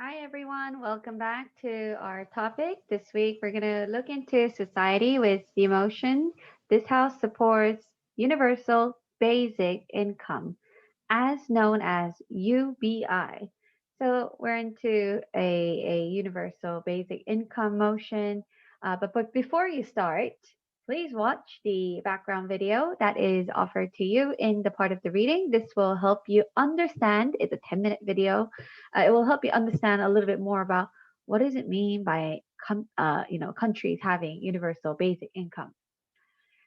Hi, everyone. Welcome back to our topic. This week, we're going to look into society with the emotion. This house supports universal basic income, as known as UBI. So, we're into a universal basic income motion. But before you start, please watch the background video that is offered to you in the part of the reading. This will help you understand. It's a 10-minute video. It will help you understand a little bit more about what does it mean by countries having universal basic income.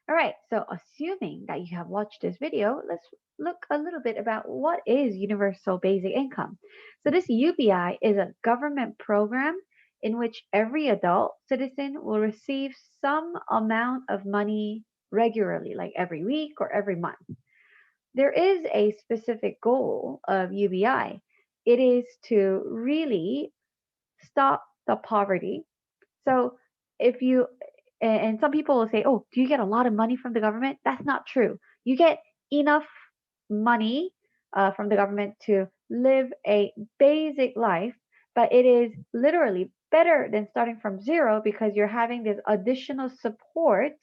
All right, so assuming that you have watched this video, let's look a little bit about what is universal basic income. So this UBI is a government program in which every adult citizen will receive some amount of money regularly, like every week or every month. There is a specific goal of UBI. It is to really stop the poverty. So if you and some people will say, "Oh, do you get a lot of money from the government?" That's not true. You get enough money from the government to live a basic life, but it is literally better than starting from zero because you're having this additional support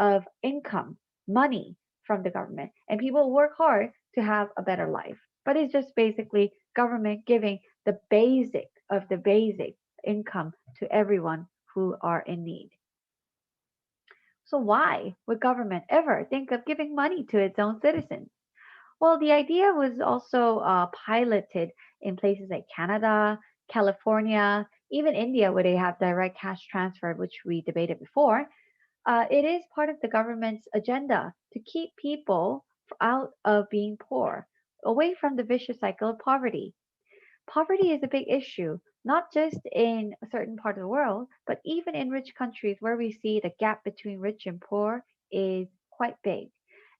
of income, money from the government, and people work hard to have a better life. But it's just basically government giving the basic of the basic income to everyone who are in need. So why would government ever think of giving money to its own citizens? Well, the idea was also piloted in places like Canada, California, even India, where they have direct cash transfer, which we debated before. It is part of the government's agenda to keep people out of being poor, away from the vicious cycle of poverty. Poverty is a big issue, not just in a certain part of the world, but even in rich countries where we see the gap between rich and poor is quite big.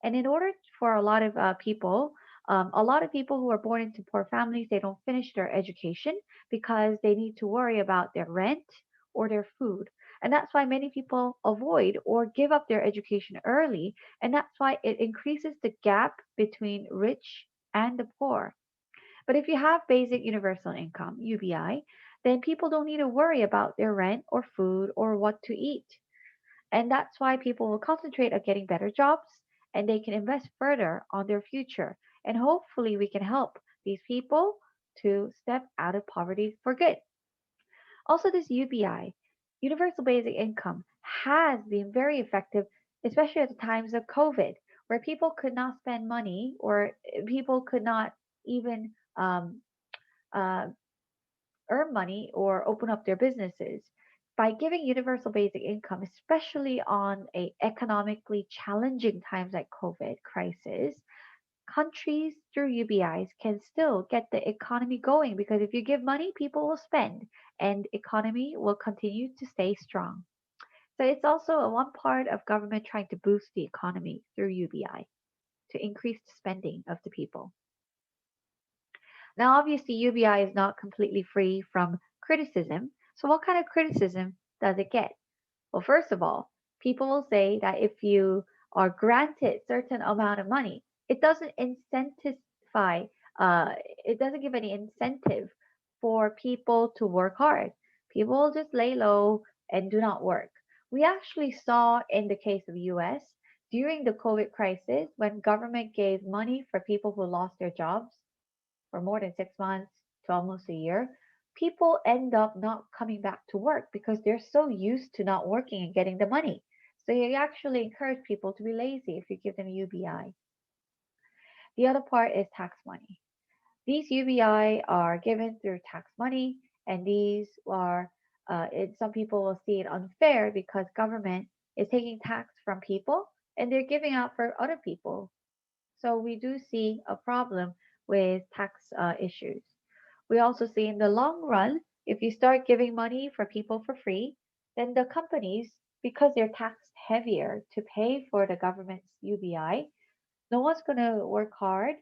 And in order for a lot of people who are born into poor families, they don't finish their education because they need to worry about their rent or their food. And that's why many people avoid or give up their education early. And that's why it increases the gap between rich and the poor. But if you have basic universal income, UBI, then people don't need to worry about their rent or food or what to eat. And that's why people will concentrate on getting better jobs and they can invest further on their future. And hopefully, we can help these people to step out of poverty for good. Also, this UBI, Universal Basic Income, has been very effective, especially at the times of COVID, where people could not spend money or people could not even uh, earn money or open up their businesses. By giving universal basic income, especially on a economically challenging times like COVID crisis, countries through UBIs can still get the economy going because if you give money, people will spend and economy will continue to stay strong. So it's also a one part of government trying to boost the economy through UBI to increase the spending of the people. Now, obviously, UBI is not completely free from criticism. So, what kind of criticism does it get? Well, first of all, people will say that if you are granted certain amount of money, it doesn't incentivize, it doesn't give any incentive for people to work hard. People will just lay low and do not work. We actually saw in the case of US during the COVID crisis when government gave money for people who lost their jobs for more than 6 months to almost a year, people end up not coming back to work because they're so used to not working and getting the money. So you actually encourage people to be lazy if you give them UBI. The other part is tax money. These UBI are given through tax money, and these are some people will see it unfair because government is taking tax from people and they're giving out for other people. So we do see a problem with tax issues. We also see in the long run, if you start giving money for people for free, then the companies, because they're taxed heavier to pay for the government's UBI, no one's going to work hard,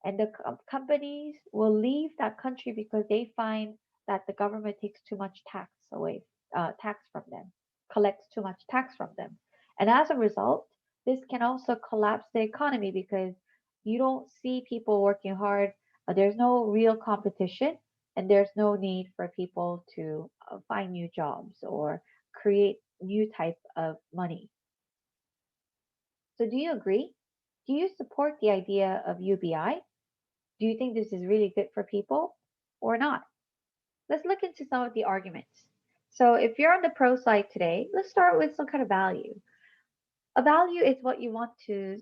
and the companies will leave that country because they find that the government takes too much tax from them, collects too much tax from them. And as a result, this can also collapse the economy because you don't see people working hard. There's no real competition. and there's no need for people to find new jobs or create new type of money. So do you agree? Do you support the idea of UBI? Do you think this is really good for people or not? Let's look into some of the arguments. So if you're on the pro side today, let's start with some kind of value. A value is what you want to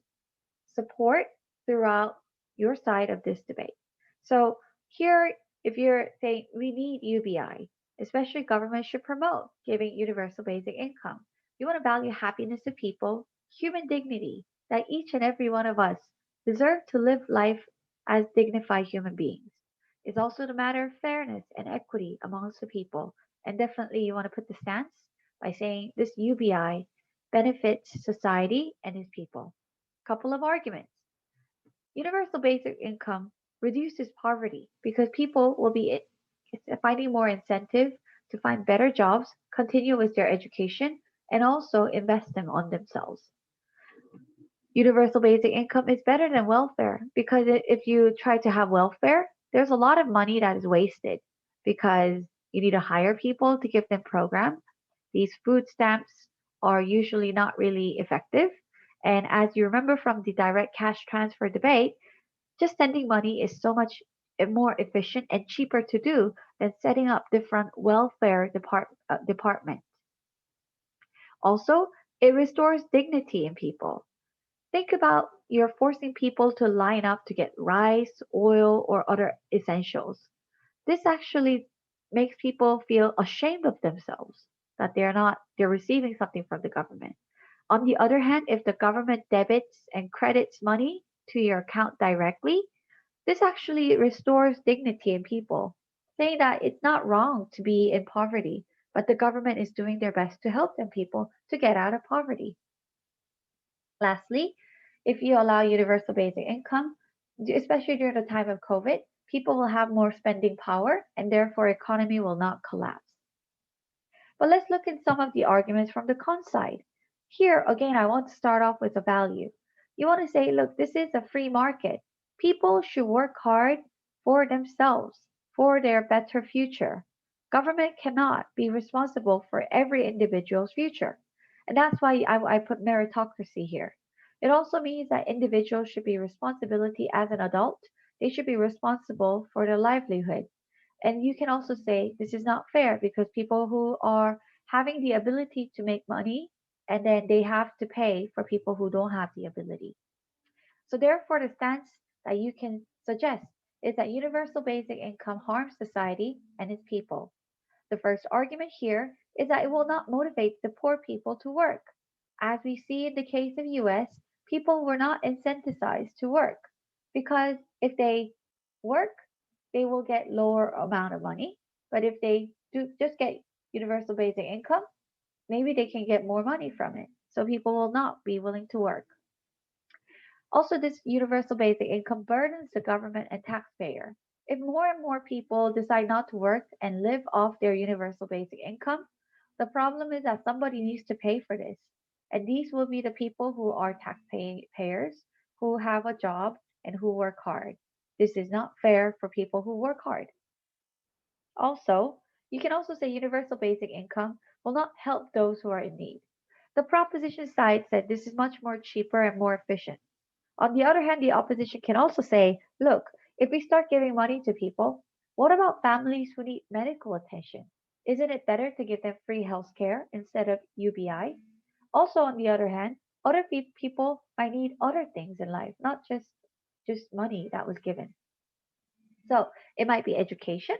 support throughout your side of this debate. So here, if you're saying we need UBI, especially government should promote giving universal basic income. You want to value happiness of people, human dignity, that each and every one of us deserve to live life as dignified human beings. It's also the matter of fairness and equity amongst the people. And definitely you want to put the stance by saying this UBI benefits society and its people. Couple of arguments. Universal basic income reduces poverty because people will be finding more incentive to find better jobs, continue with their education, and also invest them on themselves. Universal basic income is better than welfare because if you try to have welfare, there's a lot of money that is wasted because you need to hire people to give them program. These food stamps are usually not really effective. And as you remember from the direct cash transfer debate, just sending money is so much more efficient and cheaper to do than setting up different welfare departments. Also, it restores dignity in people. Think about you're forcing people to line up to get rice, oil, or other essentials. This actually makes people feel ashamed of themselves that they're receiving something from the government. On the other hand, if the government debits and credits money to your account directly, this actually restores dignity in people, saying that it's not wrong to be in poverty, but the government is doing their best to help them people to get out of poverty. Lastly, if you allow universal basic income, especially during the time of COVID, people will have more spending power and therefore economy will not collapse. But let's look at some of the arguments from the con side. Here, again, I want to start off with a value. You want to say, look, this is a free market. People should work hard for themselves, for their better future. Government cannot be responsible for every individual's future. And that's why I put meritocracy here. It also means that individuals should be responsibility as an adult. They should be responsible for their livelihood. And you can also say this is not fair because people who are having the ability to make money and then they have to pay for people who don't have the ability. So therefore the stance that you can suggest is that universal basic income harms society and its people. The first argument here is that it will not motivate the poor people to work. As we see in the case of US, people were not incentivized to work because if they work, they will get lower amount of money. But if they do just get universal basic income, maybe they can get more money from it. So people will not be willing to work. Also, this universal basic income burdens the government and taxpayer. If more and more people decide not to work and live off their universal basic income, the problem is that somebody needs to pay for this. And these will be the people who are taxpayers, who have a job, and who work hard. This is not fair for people who work hard. Also, you can also say universal basic income will not help those who are in need. The proposition side said this is much more cheaper and more efficient. On the other hand, the opposition can also say, look, if we start giving money to people, what about families who need medical attention? Isn't it better to give them free health care instead of UBI? Also, on the other hand, other people might need other things in life, not just money that was given. So it might be education,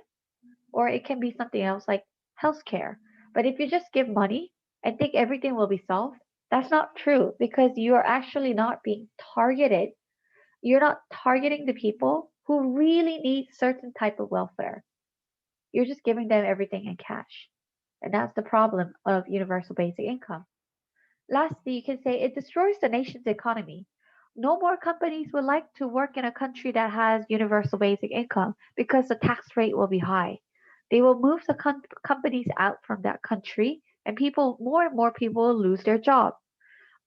or it can be something else like healthcare. But if you just give money and think everything will be solved, that's not true because you are actually not being targeted. You're not targeting the people who really need certain type of welfare. You're just giving them everything in cash. And that's the problem of universal basic income. Lastly, you can say it destroys the nation's economy. No more companies would like to work in a country that has universal basic income because the tax rate will be high. They will move the companies out from that country and more and more people will lose their job.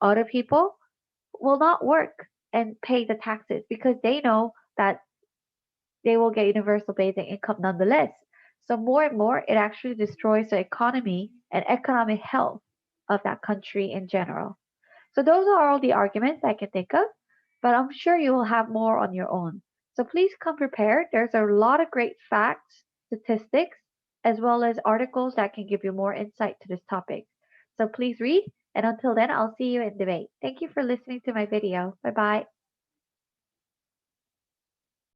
Other people will not work and pay the taxes because they know that they will get universal basic income nonetheless. So more and more, it actually destroys the economy and economic health of that country in general. So those are all the arguments I can think of, but I'm sure you will have more on your own. So please come prepared. There's a lot of great facts, statistics, as well as articles that can give you more insight to this topic. So please read, and until then, I'll see you in debate. Thank you for listening to my video. Bye bye.